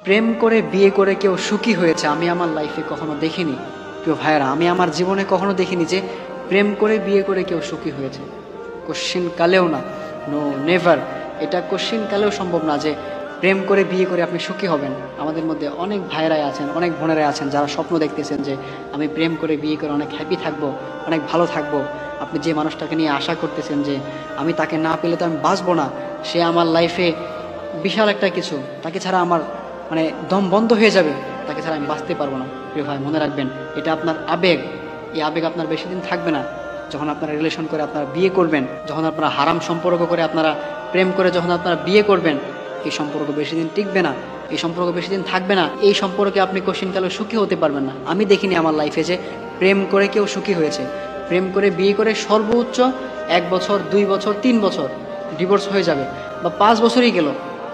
প্রেম করে বিয়ে করে কেউ সুখী হয়েছে আমি আমার লাইফে কখনো দেখিনি। প্রিয় ভাইয়েরা, আমি আমার জীবনে কখনো দেখিনি যে প্রেম করে বিয়ে করে কেউ সুখী হয়েছে। কোশ্চিন কালেও না, নো নেভার। এটা কোশ্চিন কালেও সম্ভব না যে প্রেম করে বিয়ে করে আপনি সুখী হবেন। আমাদের মধ্যে অনেক ভাইয়েরাই আছেন, অনেক বোনেরাই আছেন যারা স্বপ্ন দেখতেছেন যে আমি প্রেম করে বিয়ে করে অনেক হ্যাপি থাকবো, অনেক ভালো থাকবো। আপনি যে মানুষটাকে নিয়ে আশা করতেছেন যে আমি তাকে না পেলে তো আমি বাঁচবো না, সে আমার লাইফে বিশাল একটা কিছু, তাকে ছাড়া আমার মানে দম বন্ধ হয়ে যাবে, তাকে ছাড়া আমি বাঁচতে পারবো না। প্রিয় ভাই, মনে রাখবেন এটা আপনার আবেগ। এই আবেগ আপনার বেশি দিন থাকবে না। যখন আপনারা রিলেশন করে আপনারা বিয়ে করবেন, যখন আপনারা হারাম সম্পর্ক করে আপনারা প্রেম করে যখন আপনারা বিয়ে করবেন, এই সম্পর্ক বেশি দিন টিকবে না, এই সম্পর্ক বেশি দিন থাকবে না। এই সম্পর্কে আপনি কোশ্চিনকালে সুখী হতে পারবেন না। আমি দেখিনি আমার লাইফে যে প্রেম করে কেউ সুখী হয়েছে। প্রেম করে বিয়ে করে সর্বোচ্চ 1 বছর, 2 বছর, 3 বছর ডিভোর্স হয়ে যাবে, বা 5 বছরই গেল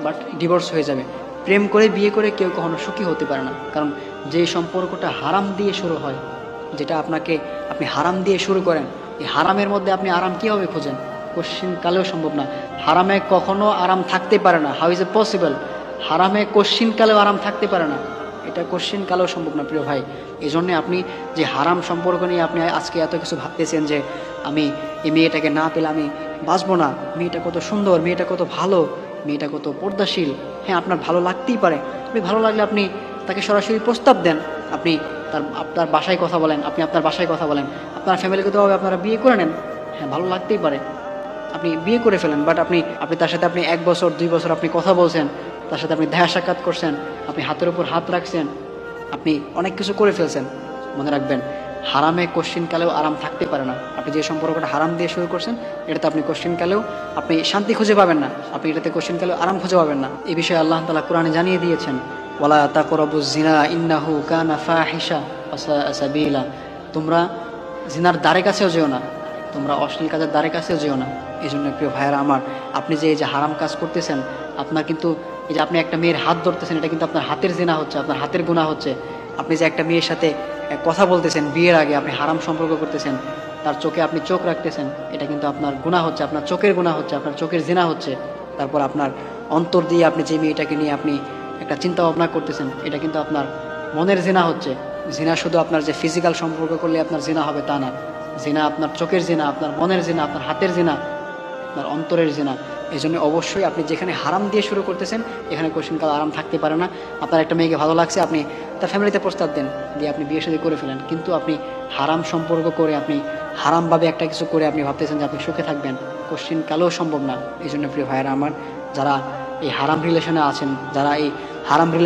বাট ডিভোর্স হয়ে যাবে। প্রেম করে বিয়ে করে কেউ কখনো সুখী হতে পারে না। কারণ যে সম্পর্কটা হারাম দিয়ে শুরু হয়, যেটা আপনি হারাম দিয়ে শুরু করেন, এই হারামের মধ্যে আপনি আরাম কীভাবে খোঁজেন? কোশ্চিন কালেও সম্ভব না। হারামে কখনো আরাম থাকতে পারে না। How is a possible? হারামে কোশ্চিন কালেও আরাম থাকতে পারে না, এটা কোশ্চিন কালেও সম্ভব না প্রিয় ভাই। এই জন্যে আপনি যে হারাম সম্পর্ক নিয়ে আপনি আজকে এত কিছু ভাবতেছেন যে আমি এই মেয়েটাকে না পেলে আমি বাঁচবো না, মেয়েটা কত সুন্দর, মেয়েটা কত ভালো, মেয়েটা কত পর্দাশীল। হ্যাঁ, আপনার ভালো লাগতেই পারে। আপনি ভালো লাগলে আপনি তাকে সরাসরি প্রস্তাব দেন, আপনি আপনার বাসায় কথা বলেন, আপনি আপনার বাসায় কথা বলেন, আপনার ফ্যামিলিগতভাবে আপনারা বিয়ে করে নেন। হ্যাঁ, ভালো লাগতেই পারে, আপনি বিয়ে করে ফেলেন। বাট আপনি তার সাথে আপনি 1 বছর 2 বছর আপনি কথা বলছেন, তার সাথে আপনি দেখা সাক্ষাৎ করছেন, আপনি হাতের উপর হাত রাখছেন, আপনি অনেক কিছু করে ফেলছেন। মনে রাখবেন, হারামে কোশ্চিন কালেও আরাম থাকতে পারে না। আপনি যে সম্পর্কটা হারাম দিয়ে শুরু করছেন, এটাতে আপনি কোশ্চিন কালেও আপনি শান্তি খুঁজে পাবেন না, আপনি এটাতে কোশ্চিন কালেও আরাম খুঁজে পাবেন না। এই বিষয়ে আল্লাহ তাআলা কোরআনে জানিয়ে দিয়েছেন, ওয়ালা তাকরাবুজ জিনা ইন্নাহু কানা ফাহিশা ওয়া সাআ সাবিলা। তোমরা জিনার দ্বারে কাছেও যেও না, তোমরা অশ্লীল কাজের দ্বারে কাছেও যেও না। এই জন্য প্রিয় ভাইয়েরা আমার, আপনি যে এই যে হারাম কাজ করতেছেন, আপনার কিন্তু এই যে আপনি একটা মেয়ের হাত ধরতেছেন, এটা কিন্তু আপনার হাতের জিনা হচ্ছে, আপনার হাতের গুনাহ হচ্ছে। আপনি যে একটা মেয়ের সাথে কথা বলতেছেন, বিয়ের আগে আপনি হারাম সম্পর্ক করতেছেন, তার চোখে আপনি চোখ রাখতেছেন, এটা কিন্তু আপনার গুনাহ হচ্ছে, আপনার চোখের গুনাহ হচ্ছে, আপনার চোখের জিনা হচ্ছে। তারপর আপনার অন্তর দিয়ে আপনি যে মেয়েটাকে নিয়ে আপনি একটা চিন্তা ভাবনা করতেছেন, এটা কিন্তু আপনার মনের জিনা হচ্ছে। জিনা শুধু আপনার যে ফিজিক্যাল সম্পর্ক করলে আপনার জিনা হবে তা না। জিনা আপনার চোখের জিনা, আপনার মনের জিনা, আপনার হাতের জিনা, আপনার অন্তরের জিনা। এই জন্য অবশ্যই আপনি যেখানে হারাম দিয়ে শুরু করতেছেন, এখানে কোশ্চিনকাল আরাম থাকতে পারে না। আপনার একটা মেয়েকে ভালো লাগছে, আপনি তার ফ্যামিলিতে প্রস্তাব দেন, দিয়ে আপনি বিয়ে শাদী করে ফেলেন। কিন্তু আপনি হারাম সম্পর্ক করে, আপনি হারামভাবে একটা কিছু করে আপনি ভাবতেছেন যে আপনি সুখে থাকবেন, কোশ্চিনকালেও সম্ভব না। এই জন্য প্রিয় ভাইয়েরা আমার, যারা এই হারাম রিলেশনে আছেন, যারা এই হারাম